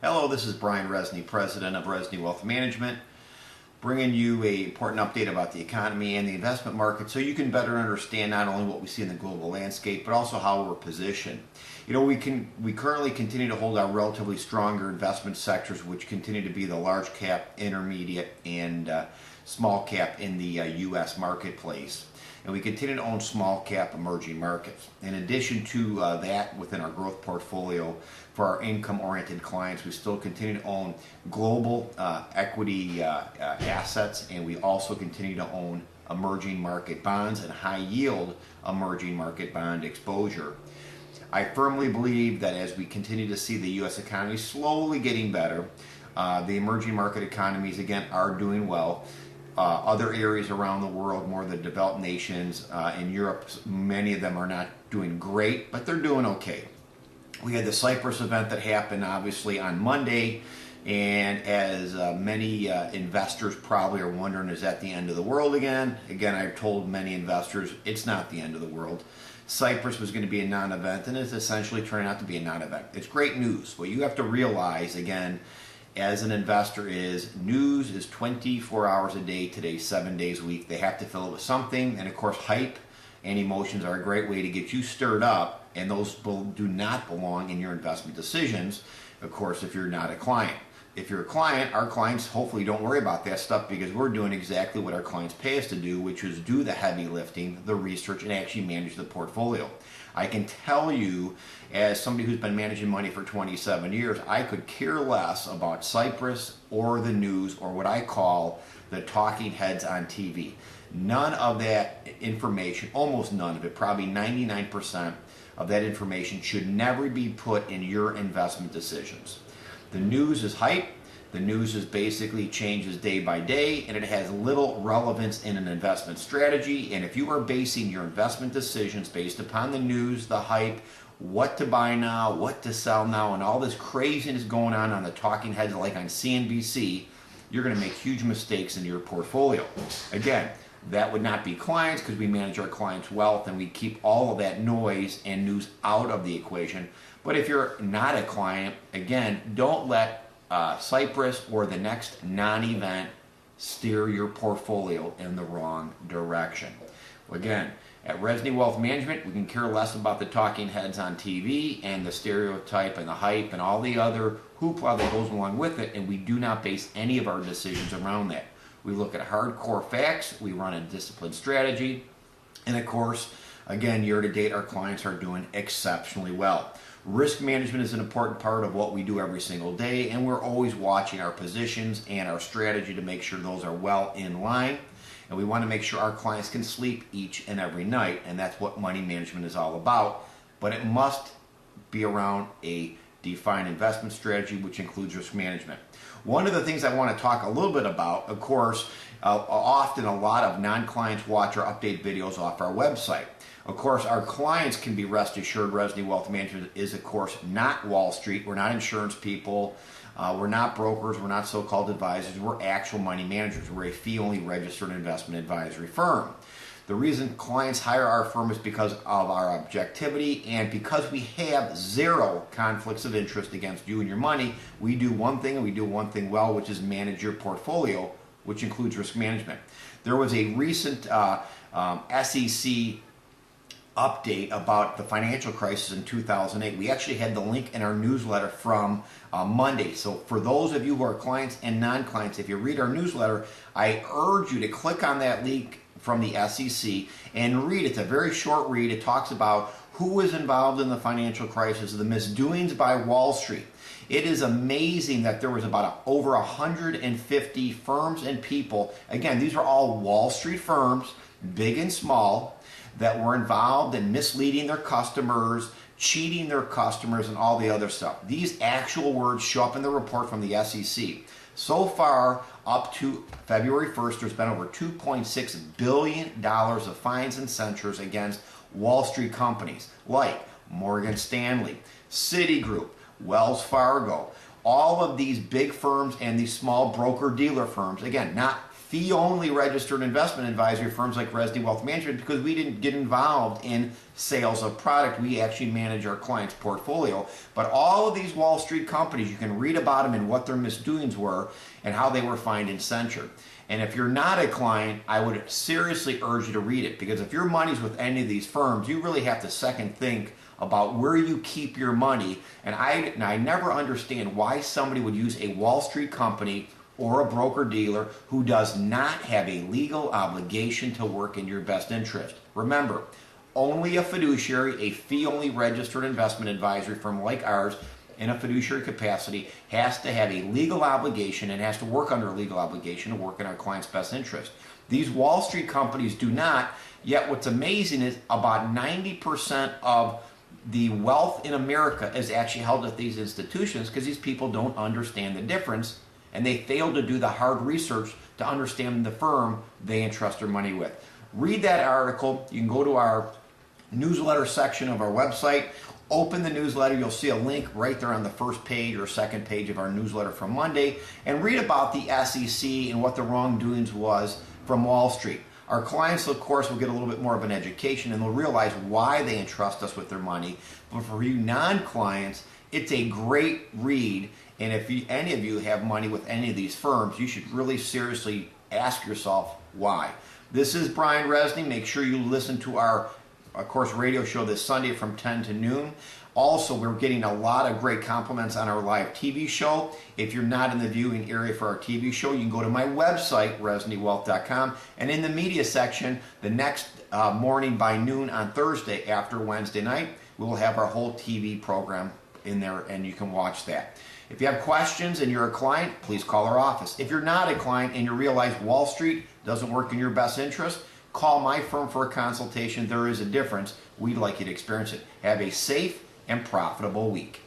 Hello, this is Brian Resney, President of Resney Wealth Management, bringing you an important update about the economy and the investment market so you can better understand not only what we see in the global landscape, but also how we're positioned. You know, we currently continue to hold our relatively stronger investment sectors, which continue to be the large cap, intermediate, and small cap in the U.S. marketplace. And we continue to own small cap emerging markets. In addition to that, within our growth portfolio, for our income oriented clients, we still continue to own global equity assets, and we also continue to own emerging market bonds and high yield emerging market bond exposure. I firmly believe that as we continue to see the U.S. economy slowly getting better, the emerging market economies again are doing well. Other areas around the world, more the developed nations, in Europe, many of them are not doing great, but they're doing okay. We had the Cyprus event that happened obviously on Monday, and as many investors probably are wondering, is that the end of the world again? Again, I've told many investors it's not the end of the world. Cyprus was going to be a non-event, and it's essentially turning out to be a non-event. It's great news. What you have to realize, again, as an investor is news is 24 hours a day today, 7 days a week. They have to fill it with something, and of course hype and emotions are a great way to get you stirred up, and those do not belong in your investment decisions, of course, if you're not a client. If you're a client, our clients hopefully don't worry about that stuff because we're doing exactly what our clients pay us to do, which is do the heavy lifting, the research, and actually manage the portfolio. I can tell you, as somebody who's been managing money for 27 years, I could care less about Cyprus or the news or what I call the talking heads on TV. None of that information, almost none of it, probably 99% of that information should never be put in your investment decisions. The news is hype. The news is basically changes day by day, and it has little relevance in an investment strategy. And if you are basing your investment decisions based upon the news, the hype, what to buy now, what to sell now, and all this craziness going on the talking heads like on CNBC, you're going to make huge mistakes in your portfolio. Again, that would not be clients because we manage our clients' wealth and we keep all of that noise and news out of the equation. But if you're not a client, again, don't let Cyprus or the next non-event steer your portfolio in the wrong direction. Again, at Resney Wealth Management, we can care less about the talking heads on TV and the stereotype and the hype and all the other hoopla that goes along with it, and we do not base any of our decisions around that. We look at hardcore facts, we run a disciplined strategy, and of course, again, year to date, our clients are doing exceptionally well. Risk management is an important part of what we do every single day, and we're always watching our positions and our strategy to make sure those are well in line. And we want to make sure our clients can sleep each and every night, and that's what money management is all about. But it must be around a defined investment strategy, which includes risk management. One of the things I want to talk a little bit about, of course, often a lot of non-clients watch our update videos off our website. Of course, our clients can be rest assured Resney Wealth Management is, of course, not Wall Street. We're not insurance people. We're not brokers. We're not so-called advisors. We're actual money managers. We're a fee-only registered investment advisory firm. The reason clients hire our firm is because of our objectivity and because we have zero conflicts of interest against you and your money. We do one thing and we do one thing well, which is manage your portfolio, which includes risk management. There was a recent SEC update about the financial crisis in 2008. We actually had the link in our newsletter from Monday. So for those of you who are clients and non-clients, if you read our newsletter, I urge you to click on that link from the SEC and read. It's a very short read. It talks about who was involved in the financial crisis, the misdoings by Wall Street. It is amazing that there was about over 150 firms and people. Again, these are all Wall Street firms, big and small, that were involved in misleading their customers, cheating their customers, and all the other stuff. These actual words show up in the report from the SEC. So far, up to February 1st, there's been over $2.6 billion of fines and censures against Wall Street companies like Morgan Stanley, Citigroup, Wells Fargo, all of these big firms and these small broker-dealer firms, again, not fee-only registered investment advisory firms like Resny Wealth Management because we didn't get involved in sales of product. We actually manage our clients' portfolio. But all of these Wall Street companies, you can read about them and what their misdoings were and how they were fined and censured. And if you're not a client, I would seriously urge you to read it, because if your money's with any of these firms, you really have to second think about where you keep your money. And I never understand why somebody would use a Wall Street company or a broker-dealer who does not have a legal obligation to work in your best interest. Remember, only a fiduciary, a fee-only registered investment advisory firm like ours, in a fiduciary capacity, has to have a legal obligation and has to work under a legal obligation to work in our client's best interest. These Wall Street companies do not, yet what's amazing is about 90% of the wealth in America is actually held at these institutions because these people don't understand the difference and they fail to do the hard research to understand the firm they entrust their money with. Read that article. You can go to our newsletter section of our website. Open the newsletter. You'll see a link right there on the first page or second page of our newsletter from Monday, and read about the SEC and what the wrongdoings was from Wall Street. Our clients, of course, will get a little bit more of an education and they'll realize why they entrust us with their money. But for you non-clients, it's a great read. And if any of you have money with any of these firms, you should really seriously ask yourself why. This is Brian Resny. Make sure you listen to our, of course, radio show this Sunday from 10 to noon. Also, we're getting a lot of great compliments on our live TV show. If you're not in the viewing area for our TV show, you can go to my website, resnywealth.com, and in the media section, the next morning by noon on Thursday after Wednesday night, we will have our whole TV program in there, and you can watch that. If you have questions and you're a client, please call our office. If you're not a client and you realize Wall Street doesn't work in your best interest, call my firm for a consultation. There is a difference. We'd like you to experience it. Have a safe and profitable week.